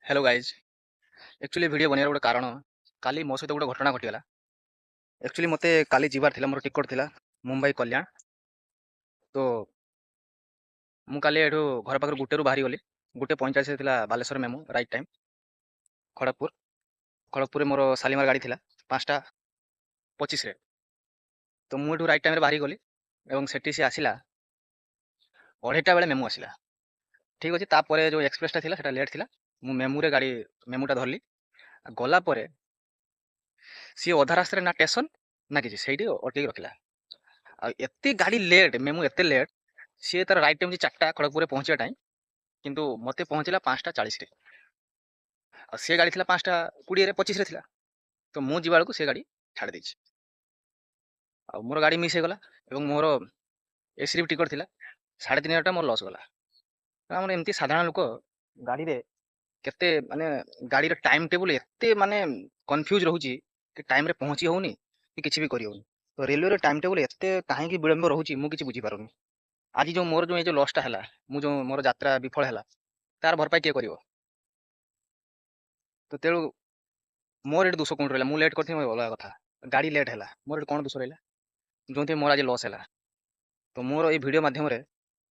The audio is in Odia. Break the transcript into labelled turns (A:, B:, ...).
A: Hello guys. एक्चुअली वीडियो बनवार गोटे कारण काली मो सहित गोटे घटना घटीगला। एक्चुअली मते काली जीवार थिला, मोर टिकट थिला मुंबई कल्याण। तो मु काली एठू घर पाखर गुटे रु बाहरी गली। 1:45 थिला Baleshwar MEMU right time Kharagpur. Kharagpur मोर शालीमार गाड़ी थिला 5:25 रे। तो मु एठू राइट टाइम रे बाहरी गली एवं सेठी से आसिला 2:30 बेले मेमो आसिला। ठीक अछि, तापरे जो एक्सप्रेस टा थिला सेटा लेट थिला। मु मेमू रे गाड़ी मेमूटा धरली। गला परे सी अधा रास्ता ना स्टेशन ना किछि, ସେଇଠି ଅଟକେଇ ରଖିଲା। ଆଉ ଏତେ ଗାଡ଼ି ଲେଟ୍, ମେମୁ ଏତେ ଲେଟ୍, ସିଏ ତାର ରାଇଟ୍ ଟାଇମ୍ 4ଟା ଖଡ଼ଗପୁରରେ ପହଞ୍ଚିବା ଟାଇମ୍, କିନ୍ତୁ ମୋତେ ପହଞ୍ଚିଲା 5:40ରେ। ଆଉ ସେ ଗାଡ଼ି ଥିଲା 5:20ରେ 25ରେ ଥିଲା। ତ ମୁଁ ଯିବା ବେଳକୁ ସେ ଗାଡ଼ି ଛାଡ଼ି ଦେଇଛି। ଆଉ ମୋର ଗାଡ଼ି ମିସ୍ ହେଇଗଲା ଏବଂ ମୋର ଏସିରେ ବି ଟିକଟ ଥିଲା। 3,500 ଟଙ୍କା ମୋର ଲସ୍ ଗଲା। ଆମର ଏମିତି ସାଧାରଣ ଲୋକ ଗାଡ଼ିରେ କେତେ ମାନେ ଗାଡ଼ିର ଟାଇମ୍ ଟେବୁଲ୍ ଏତେ ମାନେ କନଫ୍ୟୁଜ୍ ରହୁଛି କି ଟାଇମ୍‌ରେ ପହଞ୍ଚି ହଉନି କି କିଛି ବି କରି ହଉନି। ତ ରେଲୱେର ଟାଇମ୍ ଟେବୁଲ୍ ଏତେ କାହିଁକି ବିଳମ୍ବ ରହୁଛି ମୁଁ କିଛି ବୁଝିପାରୁନି। ଆଜି ମୋର ଯୋଉ ଏଇ ଯୋଉ ଲସ୍‌ଟା ହେଲା, ମୋର ଯାତ୍ରା ବିଫଳ ହେଲା, ତାର ଭରପାଇ କିଏ କରିବ? ତ ତେଣୁ ମୋର ଏଠି ଦୋଷ କୋଉଠି ରହିଲା? ମୁଁ ଲେଟ୍ କରିଥିଲି ଅଲଗା କଥା। ଗାଡ଼ି ଲେଟ୍ ହେଲା। ମୋର ଏଠି କଣ ଦୋଷ ରହିଲା? ଯୋଉଥିପାଇଁ ମୋର ଆଜି ଲସ୍ ହେଲା। ତ ମୋର ଏଇ ଭିଡ଼ିଓ ମାଧ୍ୟମରେ